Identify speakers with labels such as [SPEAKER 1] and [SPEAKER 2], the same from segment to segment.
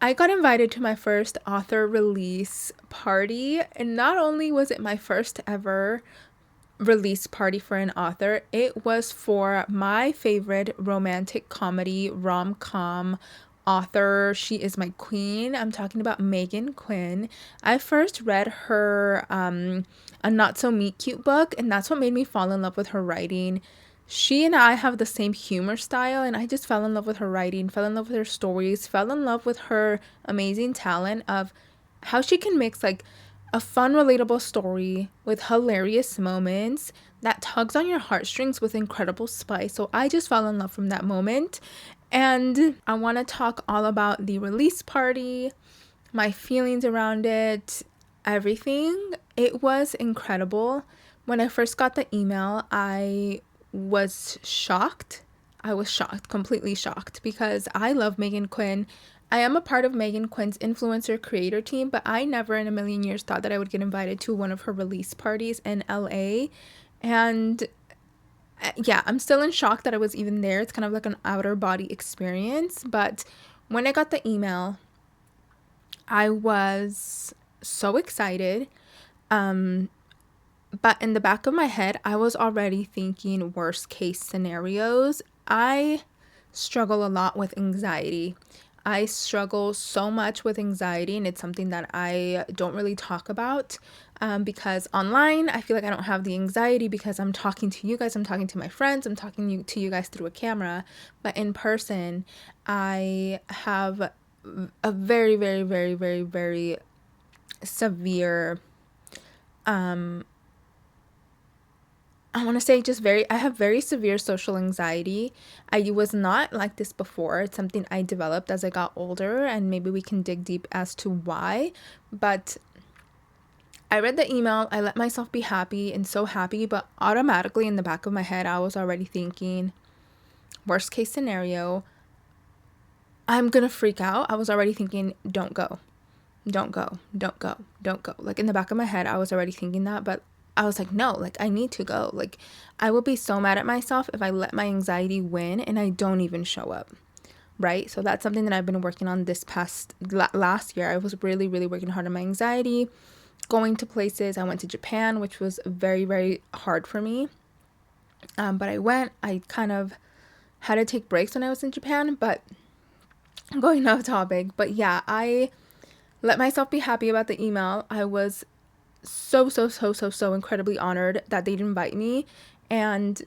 [SPEAKER 1] I got invited to my first author release party, and not only was it my first ever release party for an author, it was for my favorite romantic comedy rom-com author. She is my queen. I'm talking about Meghan Quinn. I first read her a Not So Meet Cute book, and that's what made me fall in love with her writing. She and I have the same humor style, and I just fell in love with her writing, fell in love with her stories, fell in love with her amazing talent of how she can mix like a fun, relatable story with hilarious moments that tugs on your heartstrings with incredible spice. So I just fell in love from that moment. And I want to talk all about the release party, my feelings around it, everything. It was incredible. When I first got the email, I was shocked. I was shocked, completely shocked, because I love Meghan Quinn. I am a part of Meghan Quinn's influencer creator team, but I never in a million years thought that I would get invited to one of her release parties in LA. And yeah, I'm still in shock that I was even there. It's kind of like an outer body experience. But when I got the email, I was so excited. Um, but in the back of my head, I was already thinking worst case scenarios. I struggle a lot with anxiety. I struggle so much with anxiety, and it's something that I don't really talk about because online, I feel like I don't have the anxiety because I'm talking to you guys, I'm talking to my friends, I'm talking to you guys through a camera. But in person, I have a very, very, very, very, very severe I want to say just I have very severe social anxiety. I was not like this before. It's something I developed as I got older, and maybe we can dig deep as to why. But I read the email, I let myself be happy and so happy, but automatically in the back of my head, I was already thinking, worst case scenario, I'm gonna freak out. I was already thinking, don't go, don't go, don't go, don't go. Like in the back of my head, I was already thinking that, but I was like, no, like I need to go. Like I will be so mad at myself if I let my anxiety win and I don't even show up. Right? So that's something that I've been working on this past last year. I was really, really working hard on my anxiety, going to places. I went to Japan, which was very, very hard for me. But I went, I kind of had to take breaks when I was in Japan, but going off topic. But yeah, I let myself be happy about the email. I was so incredibly honored that they'd invite me. And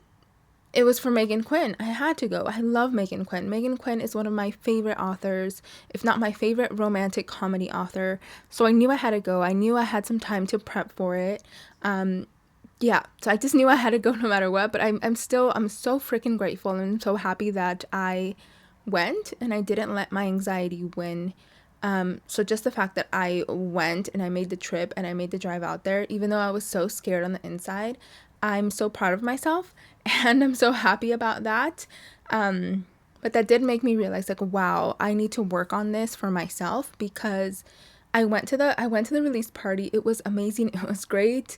[SPEAKER 1] it was for Meghan Quinn. I had to go. I love Meghan Quinn. Meghan Quinn is one of my favorite authors, if not my favorite romantic comedy author. So I knew I had to go. I knew I had some time to prep for it. Yeah, so I just knew I had to go no matter what. But I'm so freaking grateful and so happy that I went and I didn't let my anxiety win. So just the fact that I went and I made the trip and I made the drive out there, even though I was so scared on the inside, I'm so proud of myself and I'm so happy about that. But that did make me realize like, wow, I need to work on this for myself because I went to the release party. It was amazing. It was great.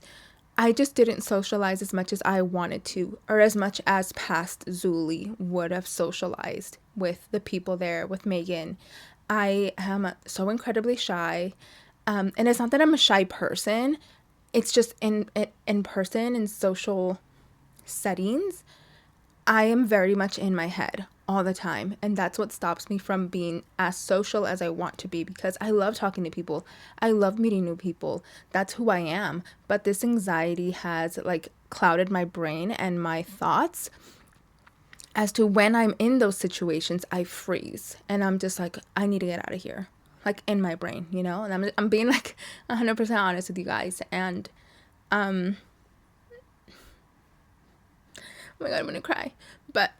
[SPEAKER 1] I just didn't socialize as much as I wanted to, or as much as past Zuli would have socialized with the people there, with Meghan. I am so incredibly shy. And it's not that I'm a shy person. It's just in person in social settings, I am very much in my head all the time, and that's what stops me from being as social as I want to be because I love talking to people. I love meeting new people. That's who I am. But this anxiety has like clouded my brain and my thoughts as to when I'm in those situations, I freeze and I'm just like, I need to get out of here, like in my brain, you know? And I'm being like 100% honest with you guys. And, oh my God, I'm gonna cry. But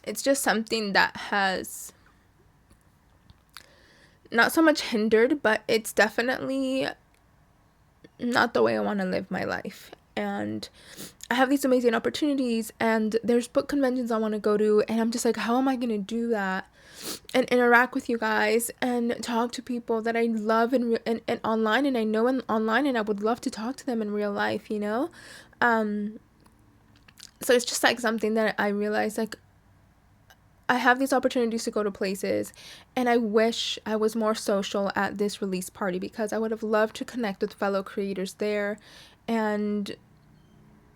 [SPEAKER 1] it's just something that has not so much hindered, but it's definitely not the way I want to live my life. And I have these amazing opportunities, and there's book conventions I want to go to, and I'm just like, how am I going to do that? And interact with you guys and talk to people that I love and online, and I know online, and I would love to talk to them in real life, you know? So it's just like something that I realized like I have these opportunities to go to places, and I wish I was more social at this release party because I would have loved to connect with fellow creators there. And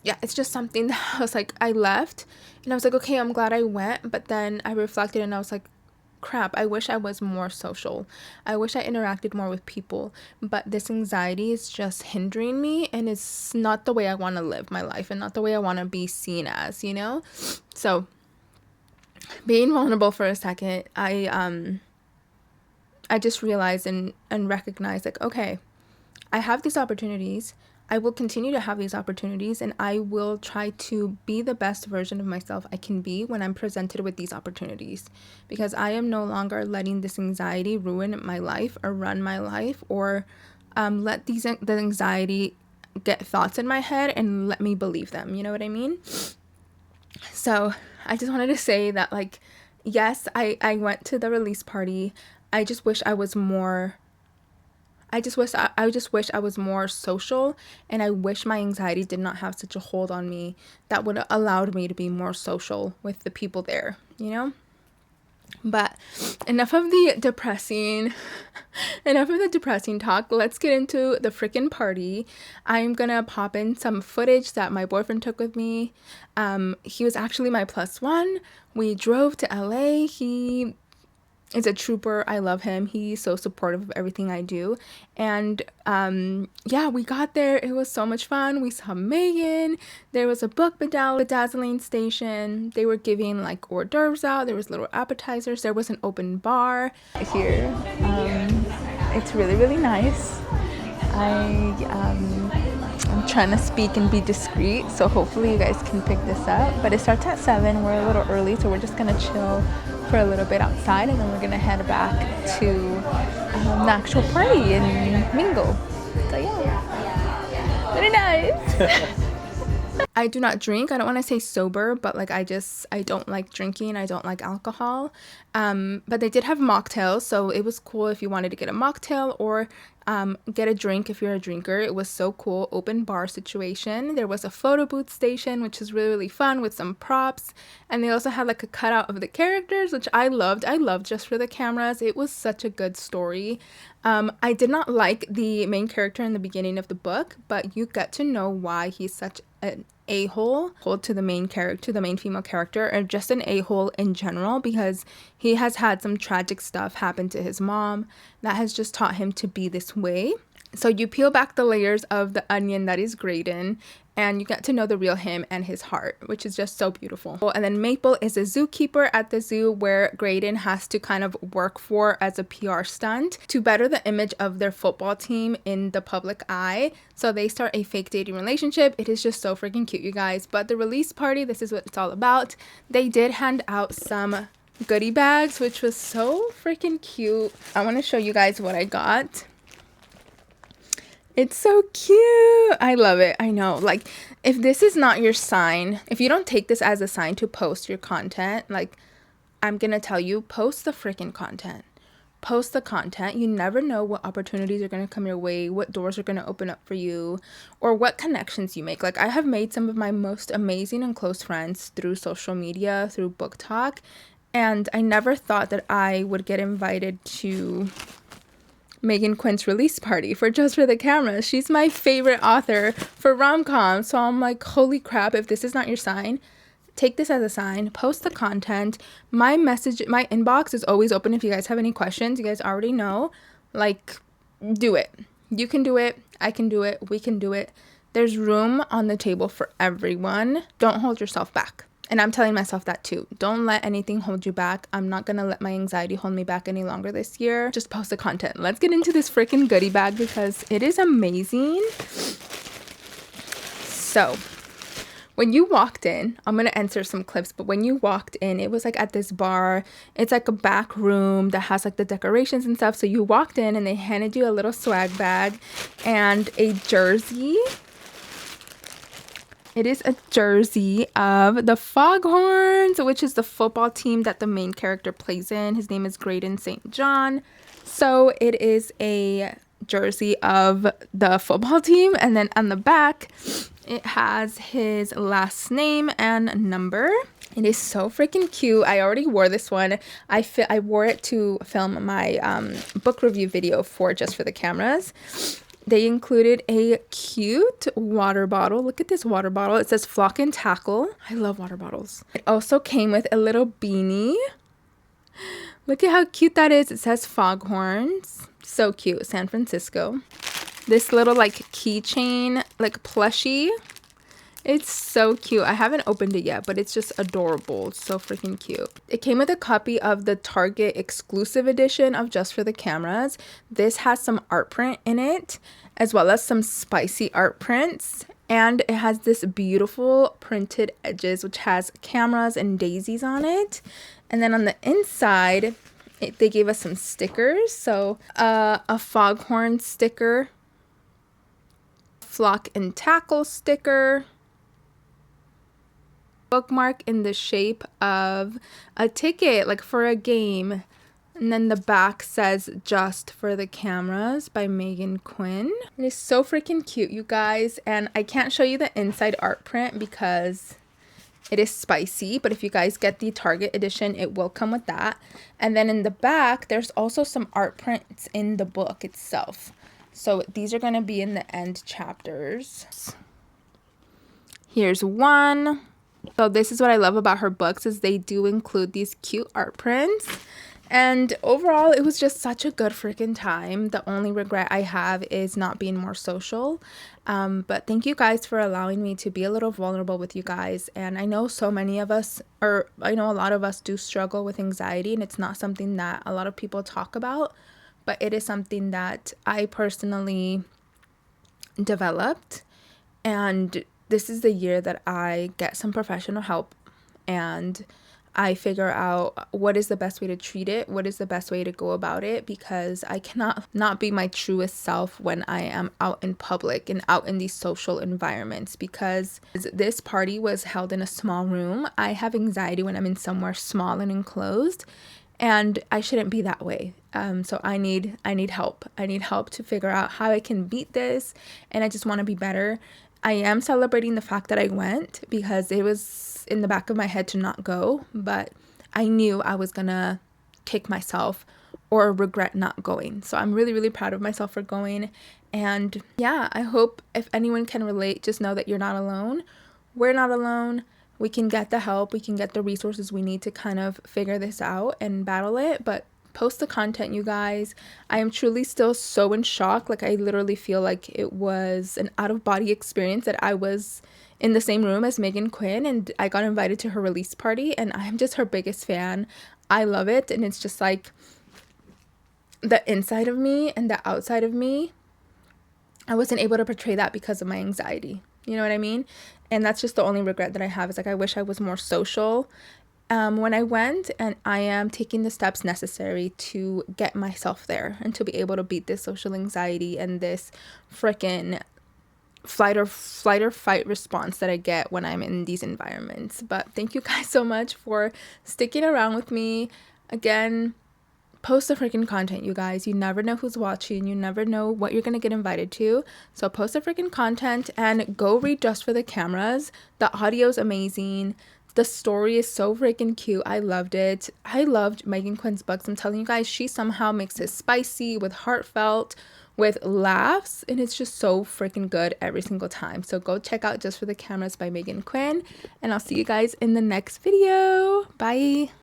[SPEAKER 1] yeah, it's just something that I was like, I left and I was like, okay, I'm glad I went. But then I reflected and I was like, crap, I wish I was more social. I wish I interacted more with people. But this anxiety is just hindering me, and it's not the way I want to live my life and not the way I want to be seen as, you know? So being vulnerable for a second, I just realized and recognized, like, okay, I have these opportunities. I will continue to have these opportunities, and I will try to be the best version of myself I can be when I'm presented with these opportunities, because I am no longer letting this anxiety ruin my life or run my life, or let the anxiety get thoughts in my head and let me believe them. You know what I mean? So I just wanted to say that, like, yes, I went to the release party. I just wish I was more I just wish I was more social, and I wish my anxiety did not have such a hold on me that would have allowed me to be more social with the people there, you know? But enough of the depressing talk. Let's get into the freaking party. I'm gonna pop in some footage that my boyfriend took with me. He was actually my plus one. We drove to LA. He is a trooper. I love him. He's so supportive of everything I do. And yeah, we got there. It was so much fun. We saw Meghan. There was a book bedazzling station. They were giving like hors d'oeuvres out. There was little appetizers. There was an open bar here. It's really, really nice. I'm trying to speak and be discreet, so hopefully you guys can pick this up. But it starts at 7. We're a little early, so we're just gonna chill for a little bit outside, and then we're gonna head back to the actual party and mingle. So yeah, very nice. I do not drink. I don't want to say sober, but like I don't like drinking. I don't like alcohol. But they did have mocktails, so it was cool if you wanted to get a mocktail or get a drink if you're a drinker. It was so cool. Open bar situation. There was a photo booth station, which was really, really fun with some props. And they also had like a cutout of the characters, which I loved. I loved just for the cameras. It was such a good story. I did not like the main character in the beginning of the book, but you get to know why he's such an a-hole to the main female character, or just an a-hole in general, because he has had some tragic stuff happen to his mom that has just taught him to be this way. So you peel back the layers of the onion that is Graydon, and you get to know the real him and his heart, which is just so beautiful. And then Maple is a zookeeper at the zoo where Graydon has to kind of work for as a PR stunt to better the image of their football team in the public eye. So they start a fake dating relationship. It is just so freaking cute, you guys. But the release party, this is what it's all about. They did hand out some goodie bags, which was so freaking cute. I want to show you guys what I got. It's so cute. I love it. I know. Like, if this is not your sign, if you don't take this as a sign to post your content, like, I'm gonna tell you, post the freaking content. Post the content. You never know what opportunities are gonna come your way, what doors are gonna open up for you, or what connections you make. Like, I have made some of my most amazing and close friends through social media, through book talk, and I never thought that I would get invited to Meghan Quinn's release party for Just for the Camera. She's my favorite author for rom-com. So I'm like, holy crap, if this is not your sign, take this as a sign. Post the content. My inbox is always open if you guys have any questions. You guys already know. Like, do it. You can do it. I can do it. We can do it. There's room on the table for everyone. Don't hold yourself back. And I'm telling myself that too. Don't let anything hold you back. I'm not going to let my anxiety hold me back any longer this year. Just post the content. Let's get into this freaking goodie bag because it is amazing. So, when you walked in, I'm going to insert some clips, but when you walked in, it was like at this bar. It's like a back room that has like the decorations and stuff. So you walked in and they handed you a little swag bag and a jersey. It is a jersey of the Foghorns, which is the football team that the main character plays in. His name is Graydon St. John. So it is a jersey of the football team. And then on the back, it has his last name and number. It is so freaking cute. I already wore this one. I wore it to film my book review video for Just for the Cameras. They included a cute water bottle. Look at this water bottle. It says Flock and Tackle. I love water bottles. It also came with a little beanie. Look at how cute that is. It says Foghorns. So cute. San Francisco. This little like keychain, like plushie. It's so cute. I haven't opened it yet, but it's just adorable. It's so freaking cute. It came with a copy of the Target exclusive edition of Just for the Cameras. This has some art print in it, as well as some spicy art prints. And it has this beautiful printed edges, which has cameras and daisies on it. And then on the inside, they gave us some stickers. So a foghorn sticker, Flock and Tackle sticker, bookmark in the shape of a ticket, like for a game. And then the back says Just for the Cameras by Meghan Quinn. It is so freaking cute, you guys. And I can't show you the inside art print because it is spicy, but if you guys get the Target edition, it will come with that. And then in the back, there's also some art prints in the book itself. So these are going to be in the end chapters. Here's one. So this is what I love about her books, is they do include these cute art prints. And overall, it was just such a good freaking time. The only regret I have is not being more social. But thank you guys for allowing me to be a little vulnerable with you guys. And I know so many of us, or I know a lot of us do struggle with anxiety, and it's not something that a lot of people talk about. But it is something that I personally developed. And this is the year that I get some professional help and I figure out what is the best way to treat it, what is the best way to go about it, because I cannot not be my truest self when I am out in public and out in these social environments, because this party was held in a small room. I have anxiety when I'm in somewhere small and enclosed, and I shouldn't be that way. So I need help. I need help to figure out how I can beat this, and I just want to be better. I am celebrating the fact that I went, because it was in the back of my head to not go, but I knew I was gonna kick myself or regret not going. So I'm really, really proud of myself for going. And yeah, I hope if anyone can relate, just know that you're not alone. We're not alone. We can get the help. We can get the resources we need to kind of figure this out and battle it. But post the content, you guys. I am truly still so in shock. Like, I literally feel like it was an out-of-body experience, that I was in the same room as Meghan Quinn and I got invited to her release party, and I'm just her biggest fan. I love it, and it's just like the inside of me and the outside of me. I wasn't able to portray that because of my anxiety. You know what I mean? And that's just the only regret that I have, is like, I wish I was more social when I went, and I am taking the steps necessary to get myself there and to be able to beat this social anxiety and this freaking flight or fight response that I get when I'm in these environments. But thank you guys so much for sticking around with me. Again, post the freaking content, you guys. You never know who's watching. You never know what you're gonna get invited to. So post the freaking content and go read Just for the Cameras. The audio's amazing. The story is so freaking cute. I loved it. I loved Meghan Quinn's books. I'm telling you guys, she somehow mixes spicy with heartfelt, with laughs, and it's just so freaking good every single time. So go check out Just for the Cameras by Meghan Quinn, and I'll see you guys in the next video. Bye.